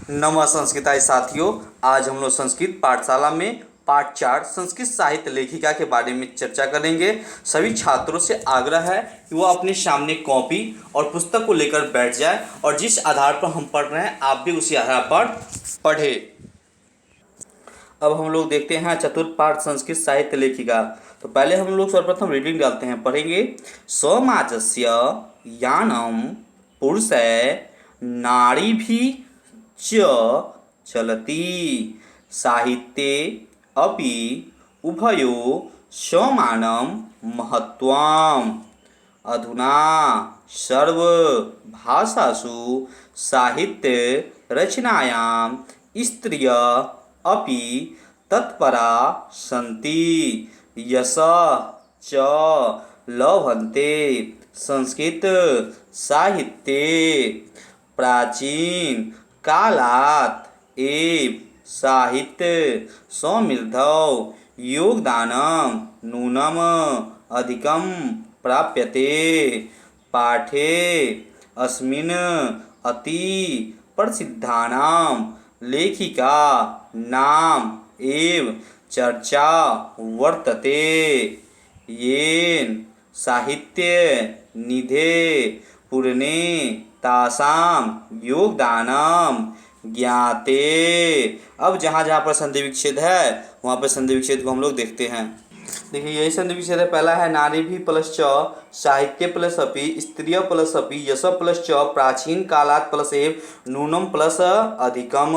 नमः संस्कृताय साथियों। आज हम लोग संस्कृत पाठशाला में पाठ 4 संस्कृत साहित्य लेखिका के बारे में चर्चा करेंगे। सभी छात्रों से आग्रह है कि वो अपने सामने कॉपी और पुस्तक को लेकर बैठ जाए और जिस आधार पर हम पढ़ रहे हैं आप भी उसी आधार पर पढ़ें। अब हम लोग देखते हैं चतुर्थ पाठ संस्कृत साहित्य लेखिका। तो पहले हम लोग सर्वप्रथम रीडिंग डालते हैं, पढ़ेंगे। समाजस्य यानम पुरुषै नारीभिः च चलति साहित्ये अपि उभयो समानं महत्त्वम्। अधुना सर्वभाषासु साहित्य रचनायां स्त्रियः अपि तत्परा सन्ति यशः च लभन्ते। संस्कृत साहित्ये प्राचीन कालात् एव साहित्य समृद्धौ योगदानं नूनम् अधिकं प्राप्यते। पाठे अस्मिन् अति प्रसिद्धानां लेखिका नाम एव चर्चा वर्तते येन साहित्य निधे पूर्णे तासां योगदानं ज्ञाते। अब जहाँ जहाँ पर संधि विच्छेद है वहाँ पर संधि विच्छेद को हम लोग देखते हैं। देखिए यही संधि विच्छेद है। पहला है नारी भी प्लस च, साहित्य प्लस अपि, स्त्रिय प्लस अपि, यश प्लस च, प्राचीन कालात् प्लस एव, नूनम प्लस अधिकम।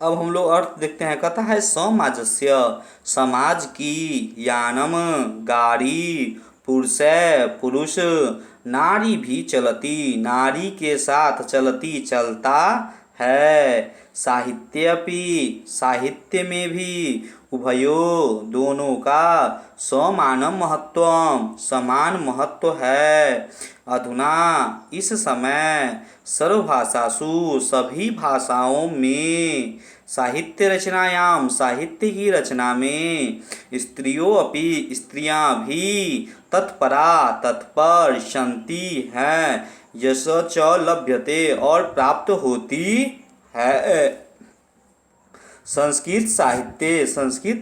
अब हम लोग अर्थ देखते हैं। कथा है समाजस्य, समाज की, यानम गाड़ी, पुरुषै पुरुष, नारी भी चलती नारी के साथ, चलती चलता है, साहित्यपि साहित्य में भी, उभयो दोनों का, समानं महत्वम समान महत्व है। अधुना इस समय, सर्वभाषासु सभी भाषाओं में, साहित्य रचनायाम साहित्य की रचना में, स्त्रियों अपि स्त्रियां भी, तत्परा तत्पर, सन्ति हैं, यश च लभ्यते और प्राप्त होती है। संस्कृत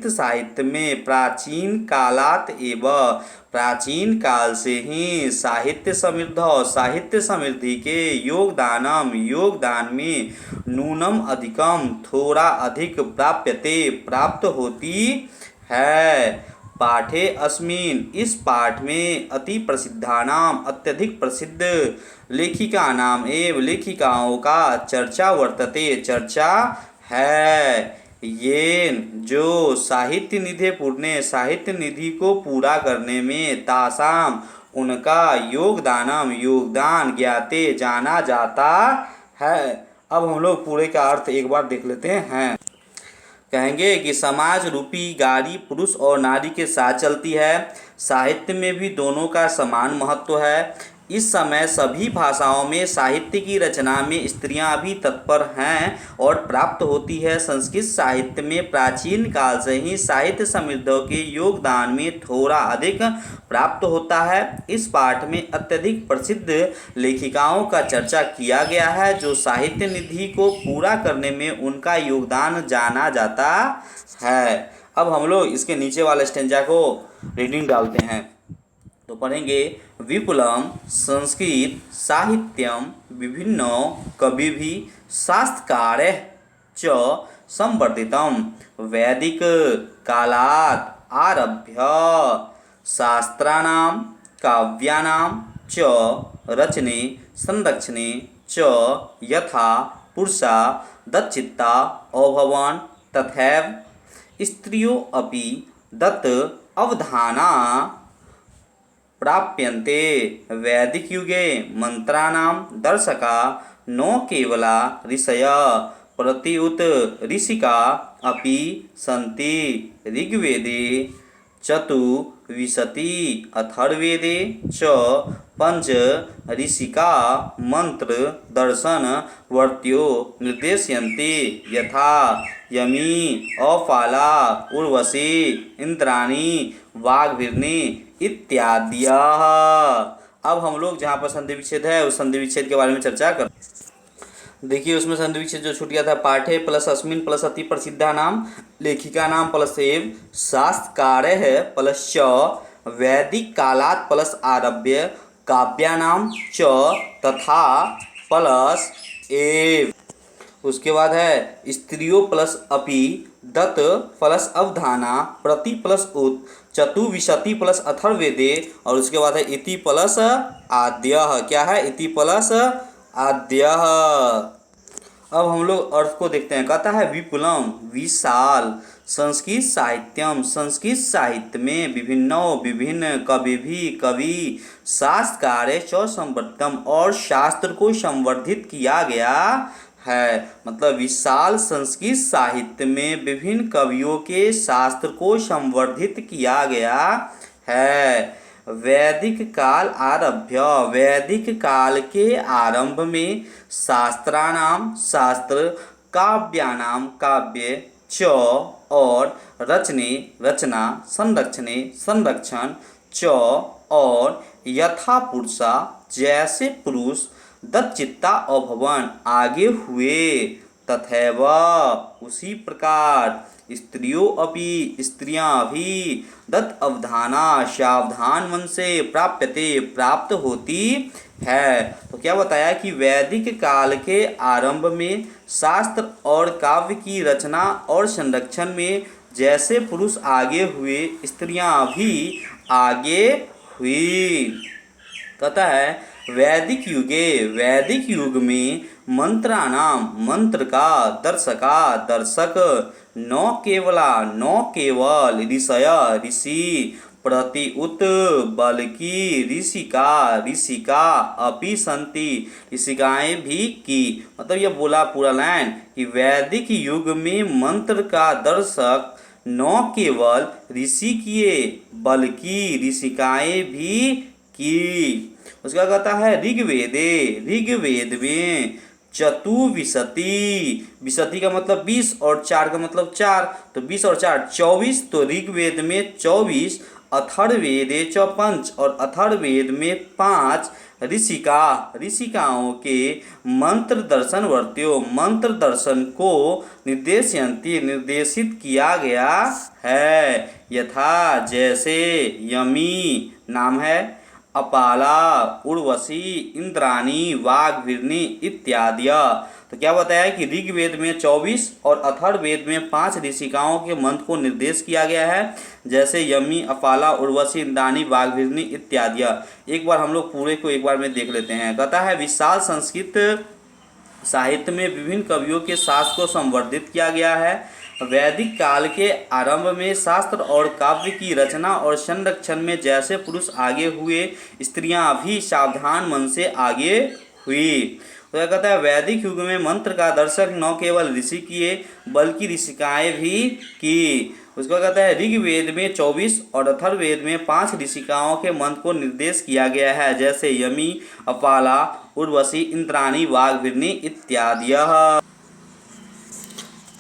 साहित्य में प्राचीन कालात एवं प्राचीन काल से ही साहित्य समृद्धि के योगदान में नूनम अधिकम थोड़ा अधिक प्राप्त होती है। पाठे अस्मिन इस पाठ में अति प्रसिद्धानाम अत्यधिक प्रसिद्ध लेखिका नाम एवं लेखिकाओं का चर्चा वर्तते चर्चा है। येन जो साहित्य निधि को पूरा करने में, तासाम उनका, योगदान ज्ञाते जाना जाता है। अब हम लोग पूरे का अर्थ एक बार देख लेते हैं। कहेंगे कि समाज रूपी गाड़ी पुरुष और नारी के साथ चलती है, साहित्य में भी दोनों का समान महत्व है। इस समय सभी भाषाओं में साहित्य की रचना में स्त्रियां भी तत्पर हैं और प्राप्त होती है। संस्कृत साहित्य में प्राचीन काल से ही साहित्य समृद्धों के योगदान में थोड़ा अधिक प्राप्त होता है। इस पाठ में अत्यधिक प्रसिद्ध लेखिकाओं का चर्चा किया गया है जो साहित्य निधि को पूरा करने में उनका योगदान जाना जाता है। अब हम लोग इसके नीचे वाले स्टेंजा को रीडिंग डालते हैं, तो पढ़ेंगे। विपुलम संस्कृत साहित्यम विभिन्न कविभिः शास्त्रकारैः च संवर्धितम वैदिक कालात् आरभ्य शास्त्राणां काव्यानां च रचने संरक्षणे च यथा पुरुषा दत्तचित्ता अभवन् तथैव स्त्रियो अपि दत्त अवधाना प्राप्यन्ते। वैदिक युगे मंत्राणां दर्शका न केवला ऋषयः प्रत्युत ऋषिका अपि सन्ति। ऋग्वेदे 24 अथर्ववेदे च 5 ऋषिका मंत्र दर्शन वर्त्यो निर्देशयन्ति यथा यमी अपाला उर्वशी इंद्राणी वाग्भिर्नी इत्यादि। अब हम लोग जहाँ पर संधि विच्छेद है उस संधि विच्छेद के बारे में चर्चा कर। देखिए उसमें संधिविच्छेद जो छूट गया था, पाठे प्लस अस्मिन प्लस अति प्रसिद्धा नाम लेखिका नाम प्लस एव शास्त्रकार्य है प्लस च वैदिक कालात प्लस आरभ्य काव्यानाम च तथा प्लस एव। उसके बाद है स्त्रियो प्लस अपि दत्त प्लस अवधाना प्रति प्लस उत चतुविशति प्लस अथर्ववेदे। और उसके बाद है इति प्लस आद्यः। क्या है? इति प्लस आद्यः। अब हम लोग अर्थ को देखते हैं। कहता है विपुलम विशाल संस्कृत साहित्यम, संस्कृत साहित्य में विभिन्न कवि भी कवि शास्त्रकार्य च संवर्धितम और शास्त्र को संवर्धित किया गया है। मतलब विशाल संस्कृत साहित्य में विभिन्न कवियों के शास्त्र को संवर्धित किया गया है। वैदिक काल आरभ्य, वैदिक काल के आरंभ में शास्त्राणाम शास्त्र काव्यानाम काव्य च और रचने रचना संरक्षणे संरक्षण च और यथा पुरुषा जैसे पुरुष दत्तचित्ता अभवन आगे हुए तथैव उसी प्रकार स्त्रियों अपि स्त्रियां भी दत्त अवधाना सावधान मन से प्राप्यते प्राप्त होती है। तो क्या बताया कि वैदिक काल के आरंभ में शास्त्र और काव्य की रचना और संरक्षण में जैसे पुरुष आगे हुए स्त्रियां भी आगे हुई। कहता है वैदिक युगे, वैदिक युग में मंत्राणाम मंत्र का दर्शका दर्शक न केवल ऋषय ऋषि प्रति उत बल्कि ऋषिका अपि संति ऋषिकाएं भी की। मतलब ये बोला पूरा लाइन कि वैदिक युग में मंत्र का दर्शक न केवल ऋषि किए बल्कि ऋषिकाएं भी की। उसका कहता है ऋग्वेद में चतुविशति, विशति का मतलब 20 और 4 का मतलब 4, तो 20 और 4 24। तो ऋग्वेद में 24, अथर्ववेदे च 5 और अथर्ववेद में 5 ऋषिकाओं के मंत्र दर्शन वर्त्यो, मंत्र दर्शन को निर्देशयन्ति निर्देशित किया गया है। यथा जैसे यमी नाम है, अपाला उर्वशी इंद्राणी वाग्भिर्नी इत्यादि। तो क्या बताया कि ऋग्वेद में 24 और अथर्ववेद में 5 ऋषिकाओं के मंत्र को निर्देश किया गया है, जैसे यमी अपाला उर्वशी इंद्राणी वाग्भिर्नी इत्यादि। एक बार हम लोग पूरे को एक बार में देख लेते हैं। कहता है विशाल संस्कृत साहित्य में विभिन्न कवियों के शास्त्र को संवर्धित किया गया है। वैदिक काल के आरंभ में शास्त्र और काव्य की रचना और संरक्षण में जैसे पुरुष आगे हुए स्त्रियां भी सावधान मन से आगे हुई। तो क्या कहता है वैदिक युग में मंत्र का दर्शक न केवल ऋषि किए बल्कि ऋषिकाएं भी की। उसको कहता है ऋग्वेद में 24 और अथर्ववेद में 5 ऋषिकाओं के मंत्र को निर्देश किया गया है, जैसे यमी अपाला उर्वशी इंद्राणी वाग्भिर्नी इत्यादि।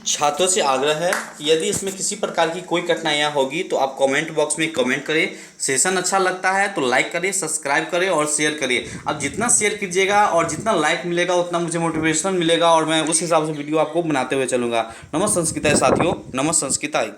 छात्रों से आग्रह है कि यदि इसमें किसी प्रकार की कोई कठिनाइयाँ होगी तो आप कमेंट बॉक्स में कमेंट करें। सेशन अच्छा लगता है तो लाइक करें, सब्सक्राइब करें और शेयर करें। अब जितना शेयर कीजिएगा और जितना लाइक मिलेगा उतना मुझे मोटिवेशन मिलेगा और मैं उस हिसाब से वीडियो आपको बनाते हुए चलूँगा। नमस्ते संस्कृताय साथियों, नमस्ते संस्कृताय।